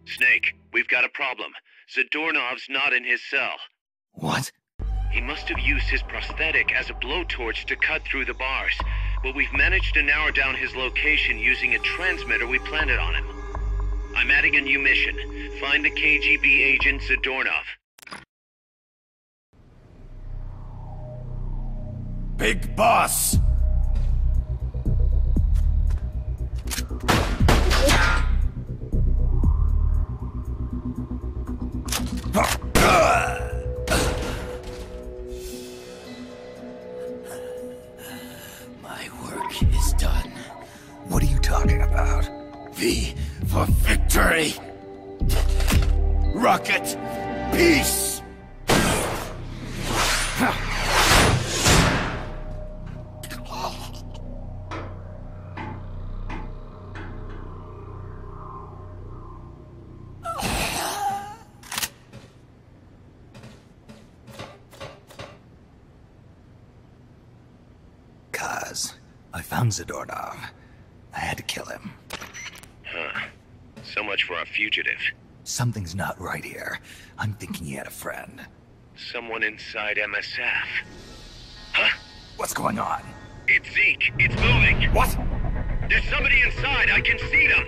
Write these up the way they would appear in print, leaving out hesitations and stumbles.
Snake, we've got a problem. Zadornov's not in his cell. What? He must have used his prosthetic as a blowtorch to cut through the bars, but we've managed to narrow down his location using a transmitter we planted on him. I'm adding a new mission. Find the KGB agent Zadornov. Big boss! My work is done. What are you talking about? V for victory! Rocket! Peace! I found Zadornov. I had to kill him. Huh. So much for a fugitive. Something's not right here. I'm thinking he had a friend. Someone inside MSF. Huh? What's going on? It's Zeke. It's moving. What? There's somebody inside. I can see them.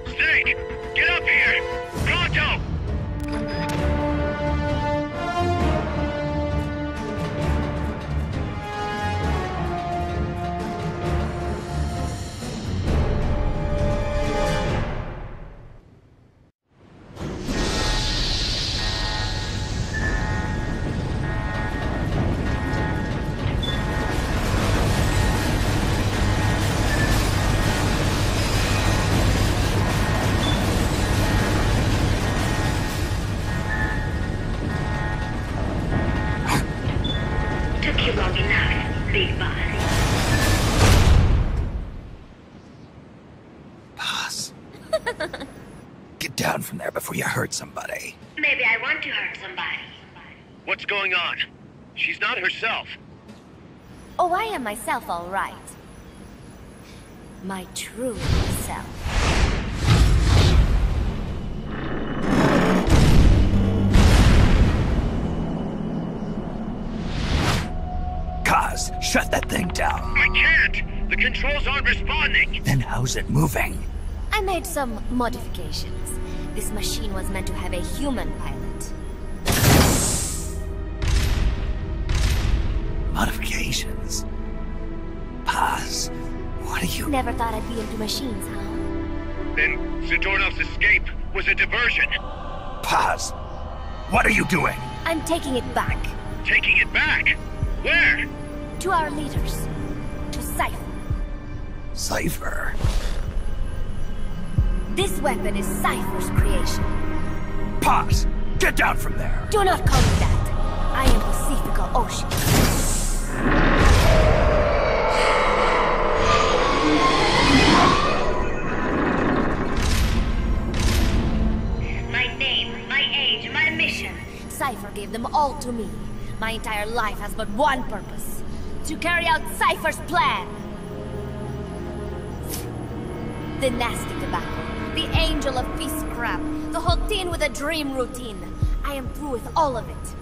Snake, get up here. Pronto! Get down from there before you hurt somebody. Maybe I want to hurt somebody. What's going on? She's not herself. Oh, I am myself, all right. My true self. Kaz, shut that thing down. I can't! The controls aren't responding! Then how's it moving? I made some modifications. This machine was meant to have a human pilot. Modifications? Paz, what are you... Never thought I'd be into machines, huh? Then Zadornov's escape was a diversion. Paz, what are you doing? I'm taking it back. Taking it back? Where? To our leaders. To Cypher. Cypher? This weapon is Cypher's creation. Paz, get down from there! Do not call me that. I am Pacifica Ocean. My name, my age, my mission. Cypher gave them all to me. My entire life has but one purpose. To carry out Cypher's plan. The nasty tobacco. The angel of peace crap. The whole thing with a dream routine. I am through with all of it.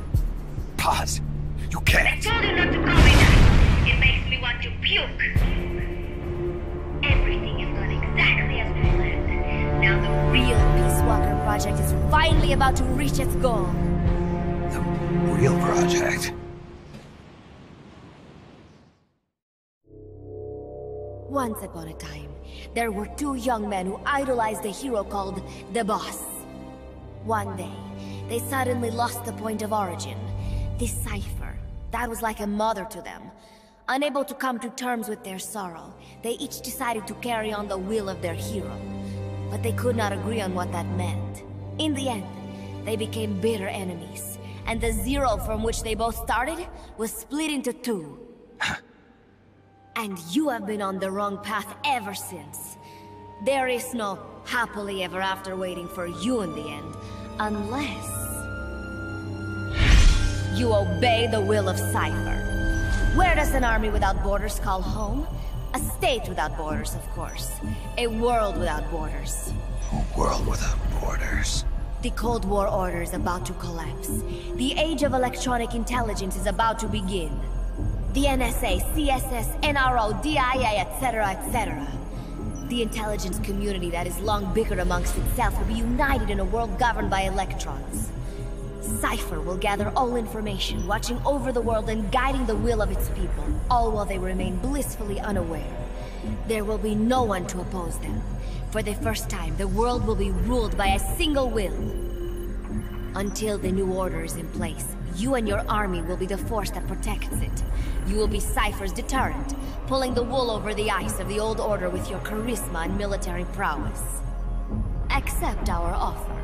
Paz, you can't. I told you not to call me that. It makes me want to puke. Everything is going exactly as we planned. Now the real Peace Walker project is finally about to reach its goal. The real project? Once upon a time, there were two young men who idolized a hero called the Boss. One day, they suddenly lost the point of origin. This Cypher, that was like a mother to them. Unable to come to terms with their sorrow, they each decided to carry on the will of their hero. But they could not agree on what that meant. In the end, they became bitter enemies, and the Zero from which they both started was split into two. And you have been on the wrong path ever since. There is no happily ever after waiting for you in the end, unless you obey the will of Cypher. Where does an army without borders call home? A state without borders, of course. A world without borders. A world without borders. The Cold War order is about to collapse. The age of electronic intelligence is about to begin. The NSA, CSS, NRO, DIA, etc., etc. The intelligence community that has long bickered amongst itself will be united in a world governed by electrons. Cypher will gather all information, watching over the world and guiding the will of its people, all while they remain blissfully unaware. There will be no one to oppose them. For the first time, the world will be ruled by a single will. Until the new order is in place, you and your army will be the force that protects it. You will be Cypher's deterrent, pulling the wool over the eyes of the old order with your charisma and military prowess. Accept our offer,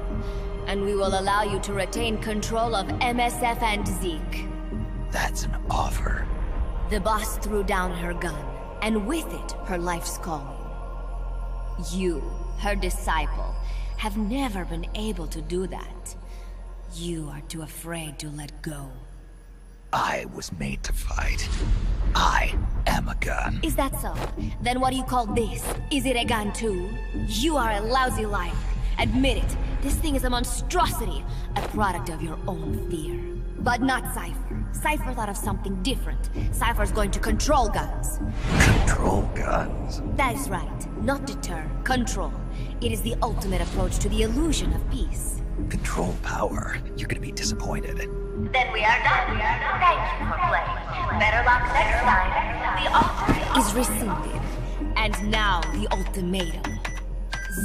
and we will allow you to retain control of MSF and Zeke. That's an offer. The boss threw down her gun, and with it, her life's calling. You, her disciple, have never been able to do that. You are too afraid to let go. I was made to fight. I am a gun. Is that so? Then what do you call this? Is it a gun too? You are a lousy liar. Admit it. This thing is a monstrosity, a product of your own fear. But not Cypher. Cypher thought of something different. Cypher's going to control guns. Control guns? That is right. Not deter, control. It is the ultimate approach to the illusion of peace. Control power. You're gonna be disappointed. Then we are done. Thank you for playing. Better luck next time. The offer is rescinded. And now the ultimatum.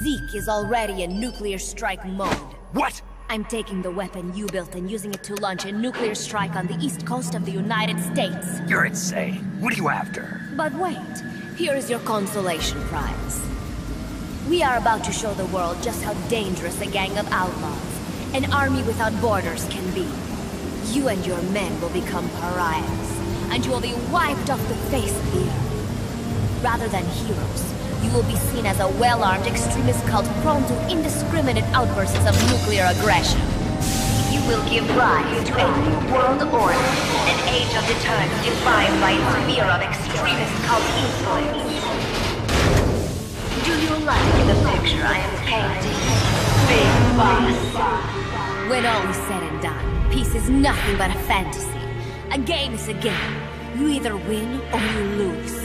Zeke is already in nuclear strike mode. What? I'm taking the weapon you built and using it to launch a nuclear strike on the east coast of the United States. You're insane. What are you after? But wait, here is your consolation prize. We are about to show the world just how dangerous a gang of outlaws, an army without borders can be. You and your men will become pariahs, and you will be wiped off the face of the earth. Rather than heroes, you will be seen as a well-armed extremist cult prone to indiscriminate outbursts of nuclear aggression. You will give rise to a new world order, an age of deterrence defined by its fear of extremist cult influence. Do you like the picture I am painting, Big Boss? When all is said and done, peace is nothing but a fantasy. A game is a game. You either win or you lose.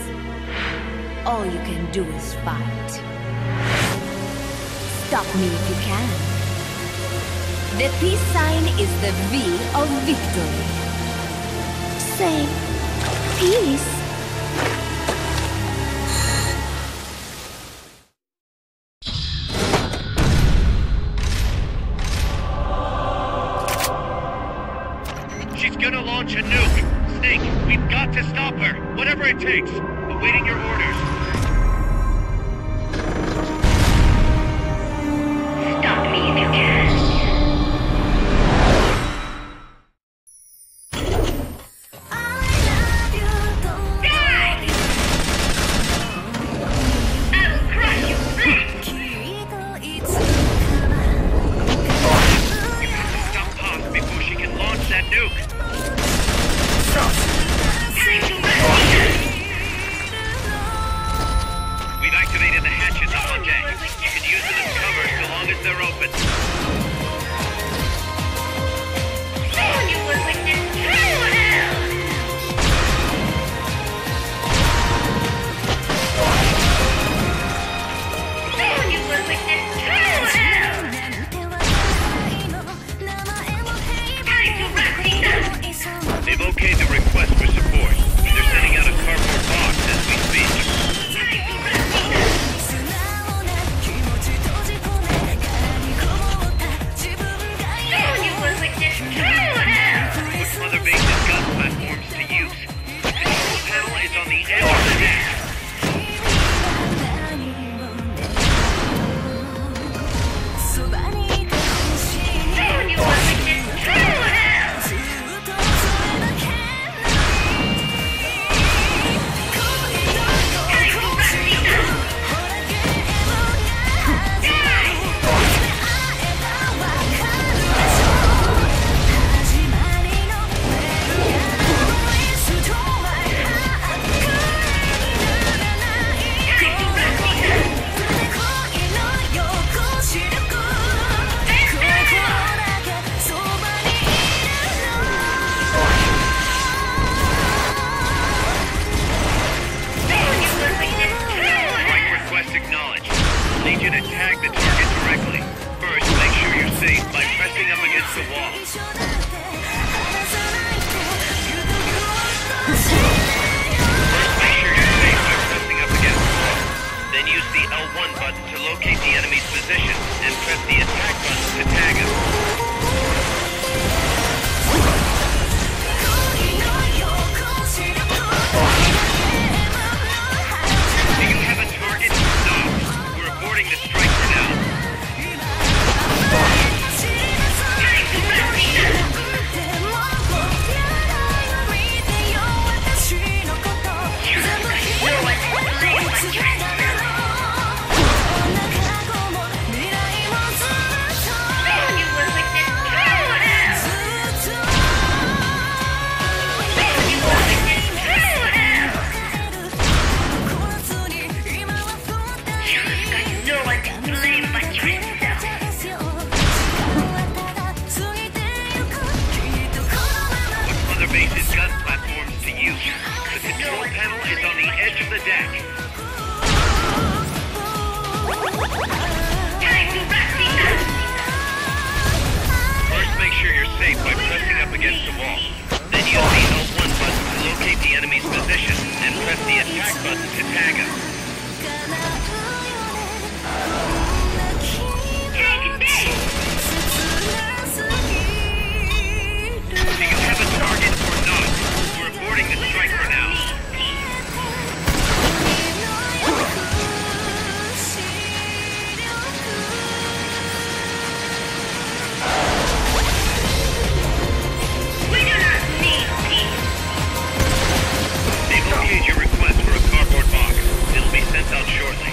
All you can do is fight. Stop me if you can. The peace sign is the V of victory. Say, peace. She's gonna launch a nuke. Snake, we've got to stop her. Whatever it takes. Awaiting your orders. Stop me if you can. Die! I'll crush you flat! You have to stop Pop before she can launch that nuke. Time to rescue! the deck. First, make sure you're safe by pressing up against the wall. Then use the L1 button to locate the enemy's position, and press the attack button to tag him. Do you have a target or not? We're aborting the strike for now. They've okayed your request for a cardboard box. It'll be sent out shortly.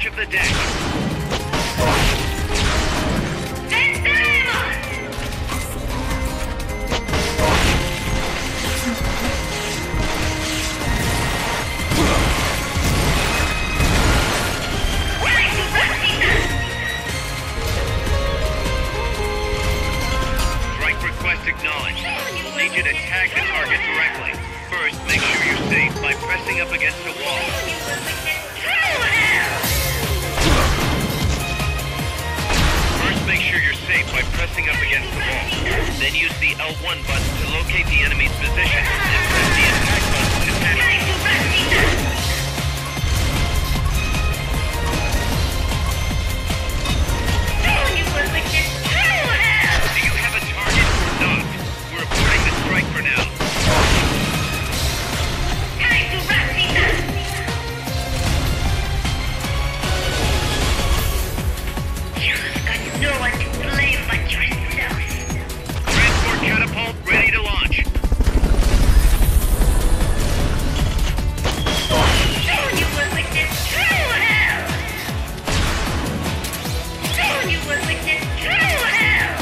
The deck. Strike request acknowledged. We'll need you to tag the target directly. First, make sure you're safe by pressing up against the wall. Make sure you're safe by pressing up against the wall. Then use the L1 button to locate the enemy's position, and press the attack button to tag him. Do you have a target or not? We're aborting the strike for now. No one to blame but yourself. Transport catapult ready to launch. Soon you will witness true hell. Soon you will witness true hell.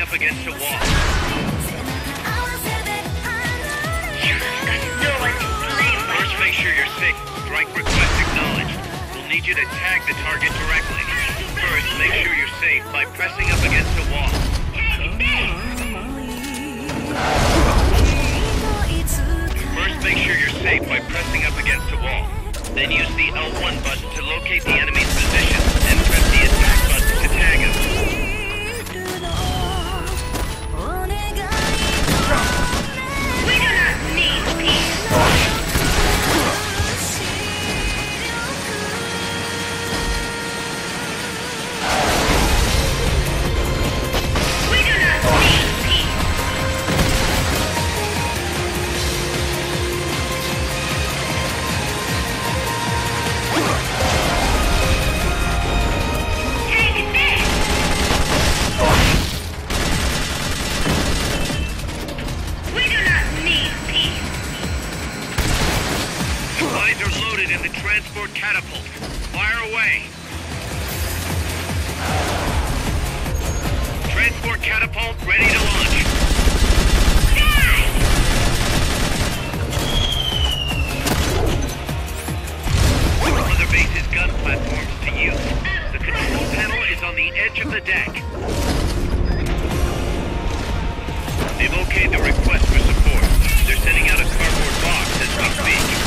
up against a wall. You've got no one to blame but First, make sure you're safe. Strike request acknowledged. We'll need you to tag the target directly. First, make sure you're safe by pressing up against a wall. First, make sure you're safe by pressing up against a wall. Then use the L1 button to locate the enemy's position, and press the attack button to tag him. we do not need peace. We do not need peace. Take this. We do not need peace. Supplies are loaded in the transport catapult. Fire away. Transport catapult ready to launch. Mother Base's gun platforms to use. The control panel is on the edge of the deck. They've okayed the request for support. They're sending out a cardboard box as we speak.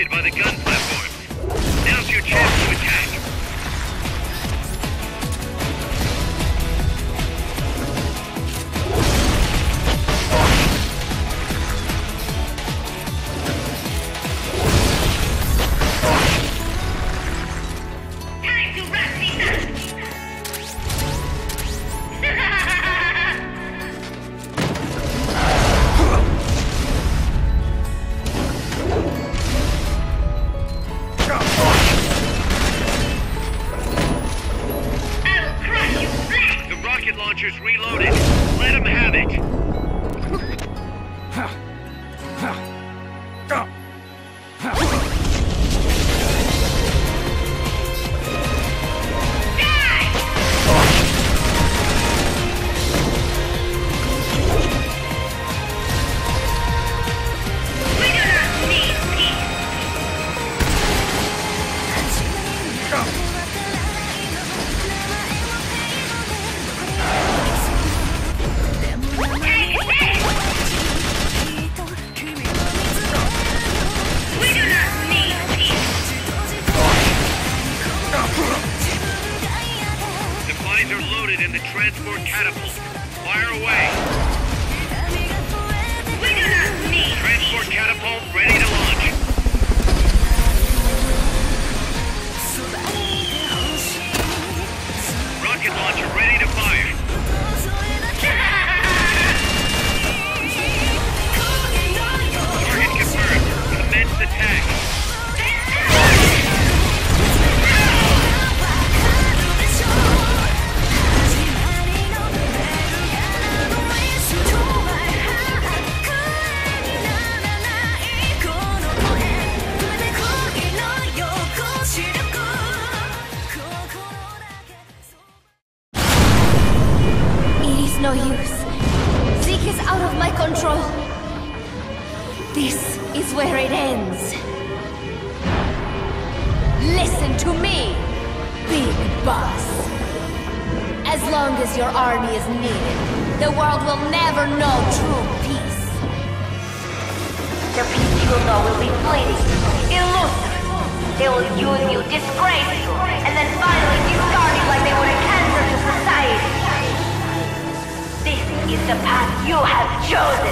By the gun platforms. Now's your chance to attack. Time to wrap things up. Launchers reloaded. Let them have it. We do not need peace. Supplies are loaded in the transport catapult. Fire away. We do not need Transport catapult ready to launch. Rocket launcher ready to fire. Target confirmed. Commence attack. no use. Zeke is out of my control. This is where it ends. Listen to me, Big Boss. As long as your army is needed, the world will never know true peace. The peace you will know will be fleeting, elusive. They will use you, disgrace you, and then finally discard you like they were a cancer to society. This is the path you have chosen.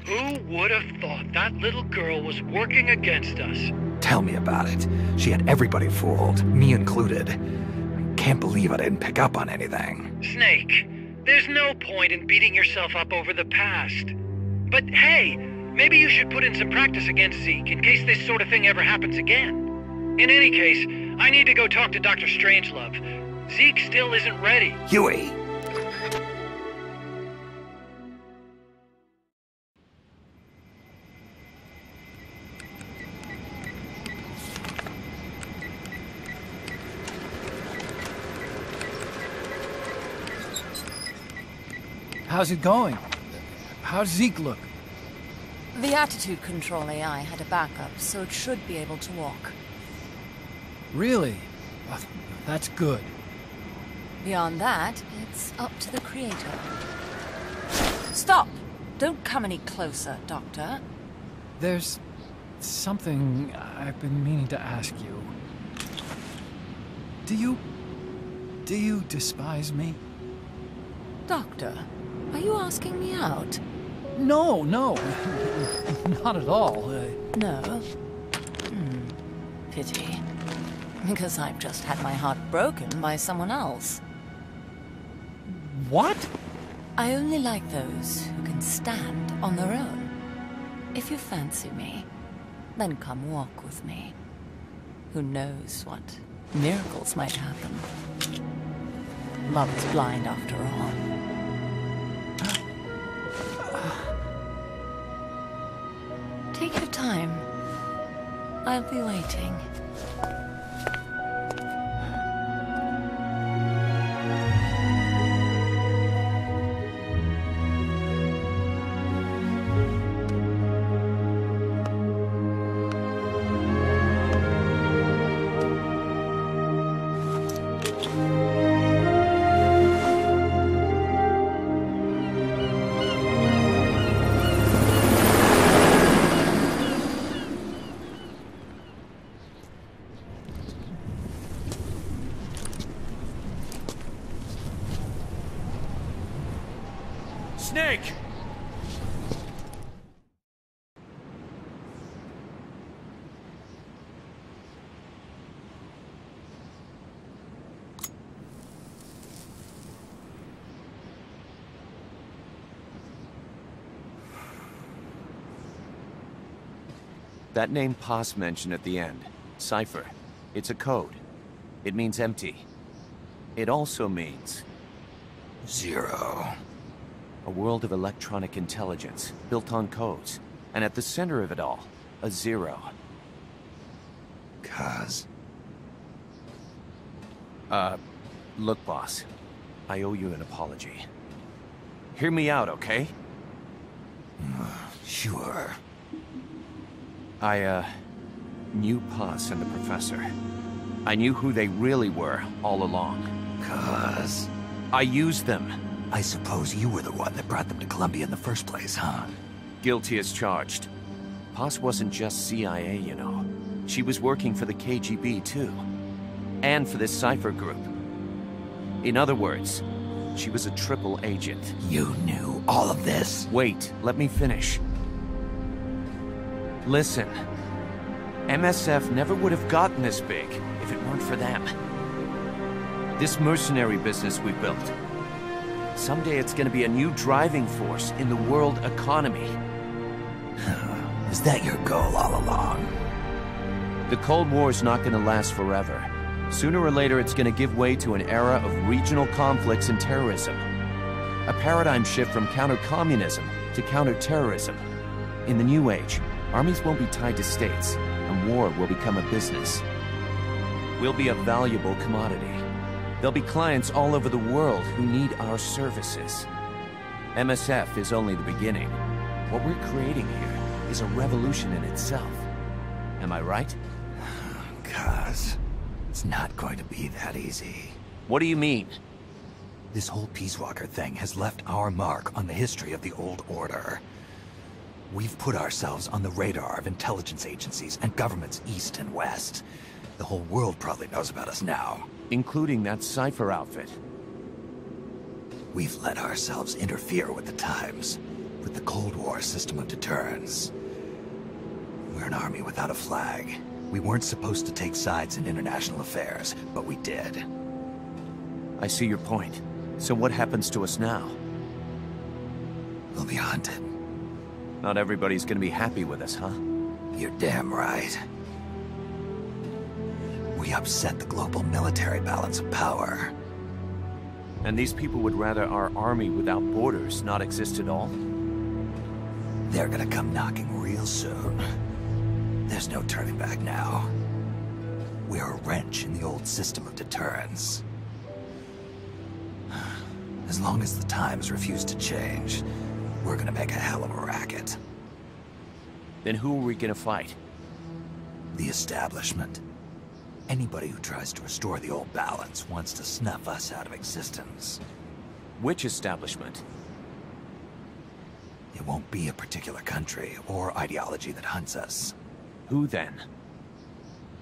Who would have thought that little girl was working against us? Tell me about it. She had everybody fooled, me included. Can't believe I didn't pick up on anything. Snake, there's no point in beating yourself up over the past. But hey, maybe you should put in some practice against Zeke in case this sort of thing ever happens again. In any case, I need to go talk to Dr. Strangelove. Zeke still isn't ready. Huey! How's it going? How's Zeke look? The attitude control AI had a backup, so it should be able to walk. Really? Well, that's good. Beyond that, it's up to the creator. Stop! Don't come any closer, Doctor. There's something I've been meaning to ask you. Do you despise me? Doctor, are you asking me out? No, not at all. No? Pity. Because I've just had my heart broken by someone else. What? I only like those who can stand on their own. If you fancy me, then come walk with me. Who knows what miracles might happen. Love is blind after all. Take your time. I'll be waiting. Snake! That name Paz mentioned at the end, Cipher, it's a code. It means empty. It also means... Zero. A world of electronic intelligence, built on codes. And at the center of it all, a zero. Cuz. Look, boss. I owe you an apology. Hear me out, okay? Sure. I knew Paz and the Professor. I knew who they really were all along. Cuz. I used them. I suppose you were the one that brought them to Columbia in the first place, huh? Guilty as charged. Paz wasn't just CIA, you know. She was working for the KGB, too. And for this Cipher group. In other words, She was a triple agent. You knew all of this? Wait, let me finish. Listen. MSF never would have gotten this big if it weren't for them. This mercenary business we built. Someday it's gonna be a new driving force in the world economy. Was that your goal all along? The Cold War's not gonna last forever. Sooner or later it's gonna give way to an era of regional conflicts and terrorism. A paradigm shift from counter-communism to counter-terrorism. In the new age, armies won't be tied to states, and war will become a business. We'll be a valuable commodity. There'll be clients all over the world who need our services. MSF is only the beginning. What we're creating here is a revolution in itself. Am I right? Cuz, it's not going to be that easy. What do you mean? This whole Peace Walker thing has left our mark on the history of the Old Order. We've put ourselves on the radar of intelligence agencies and governments east and west. The whole world probably knows about us now. Including that Cypher outfit. We've let ourselves interfere with the times, with the Cold War system of deterrence. We're an army without a flag. We weren't supposed to take sides in international affairs, but we did. I see your point. So what happens to us now? We'll be hunted. Not everybody's gonna be happy with us, huh? You're damn right. We upset the global military balance of power. And these people would rather our army without borders not exist at all? They're gonna come knocking real soon. There's no turning back now. We're a wrench in the old system of deterrence. As long as the times refuse to change, we're gonna make a hell of a racket. Then who are we gonna fight? The establishment. Anybody who tries to restore the old balance wants to snuff us out of existence. Which establishment? It won't be a particular country or ideology that hunts us. Who then?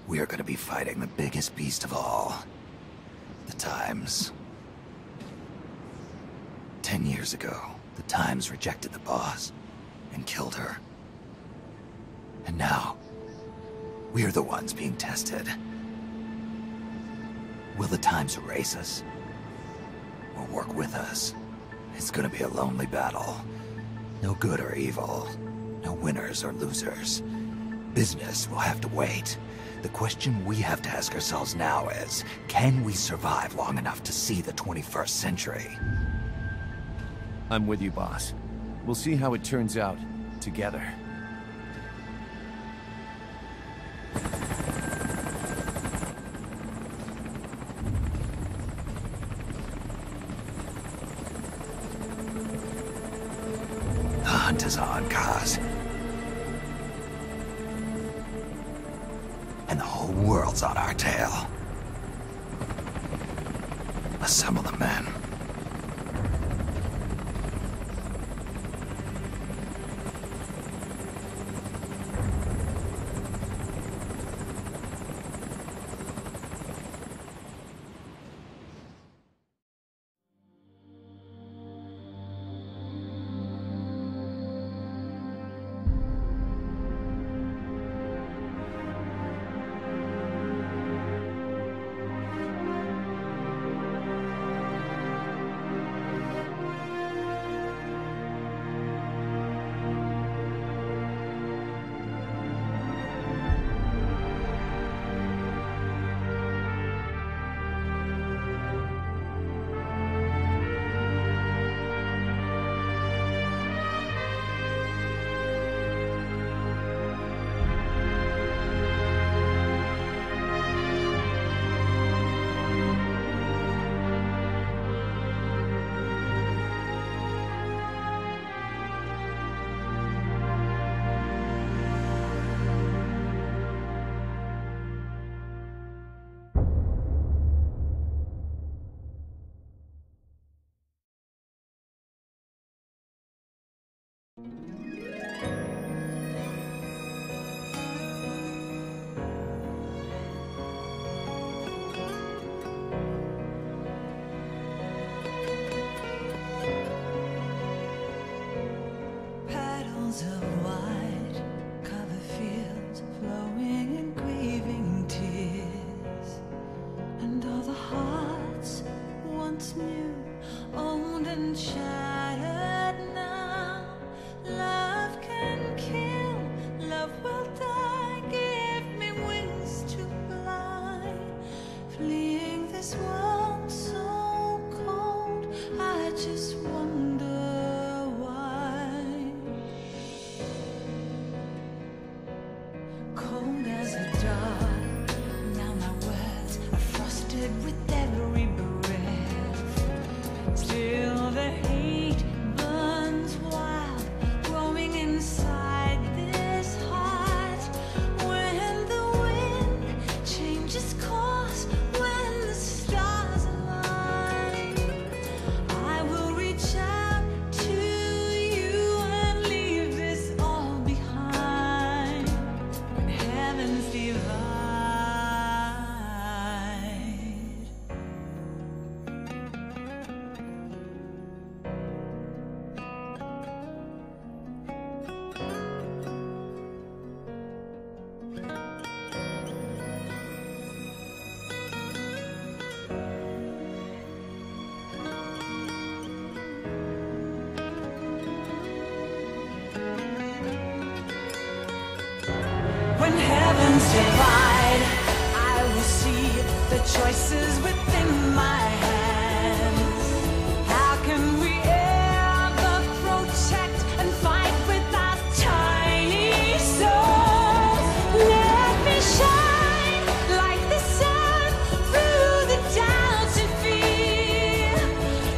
We are going to be fighting the biggest beast of all. The Times. 10 years ago, the Times rejected the boss and killed her. And now, we're the ones being tested. Will the Times erase us? Or work with us? It's gonna be a lonely battle. No good or evil. No winners or losers. Business will have to wait. The question we have to ask ourselves now is, can we survive long enough to see the 21st century? I'm with you, boss. We'll see how it turns out, together. The hunt is on, Kaz. And the whole world's on our tail. Assemble the men. just wonder why. Cold as the dark, now my words are frosted with every breath. Still the hate burns wild, growing inside this heart. When the wind changes course, when the stars align, I will reach out to you and leave this all behind. When heavens divide. When heavens divide, I will see the choices within my hands. How can we ever protect and fight with our tiny souls? Let me shine like the sun through the doubts and fear.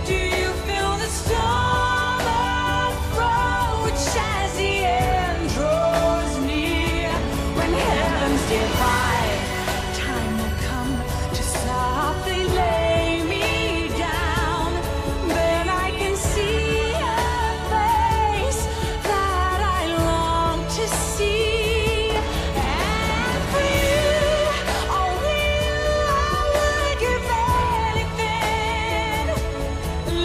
Do you feel the storm approach as the end draws near? When heavens divide, time will come to softly lay me down. Then I can see a face that I long to see. And for you, only you, I would give anything,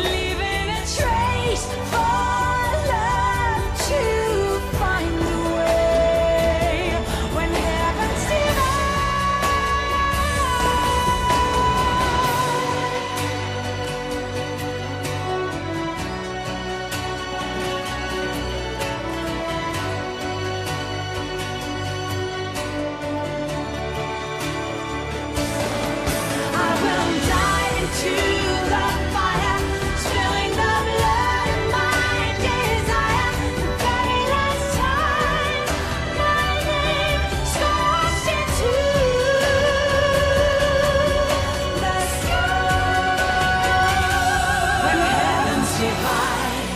leaving a trace for love to find the way. When heavens divide. I will dive into the fire, spilling the blood of my desire. The very last time my name scorched into the sky. When heavens divide,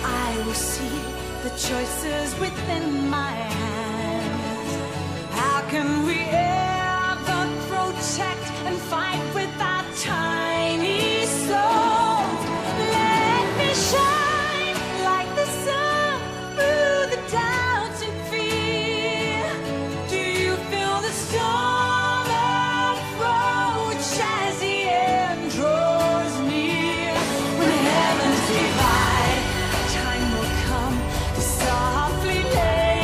I will see the choices within my hands. How can we ever protect and fight with our tiny souls? Let me shine like the sun through the doubts and fear. Do you feel the storm approach as the end draws near? When heavens divide, time will come to softly lay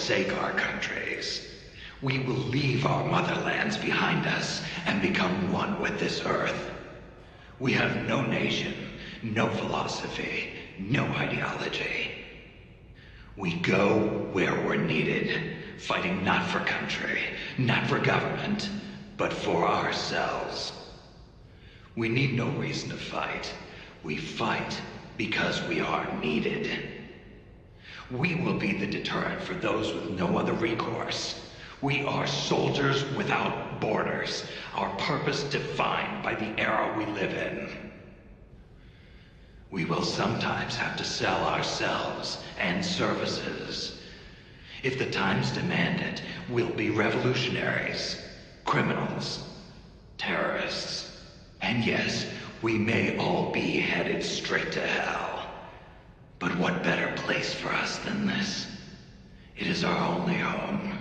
forsake our countries. We will leave our motherlands behind us and become one with this earth. We have no nation, no philosophy, no ideology. We go where we're needed, fighting not for country, not for government, but for ourselves. We need no reason to fight. We fight because we are needed. We will be the deterrent for those with no other recourse. We are soldiers without borders, our purpose defined by the era we live in. We will sometimes have to sell ourselves and services. If the times demand it, we'll be revolutionaries, criminals, terrorists. And yes, we may all be headed straight to hell. But what better place for us than this? It is our only home.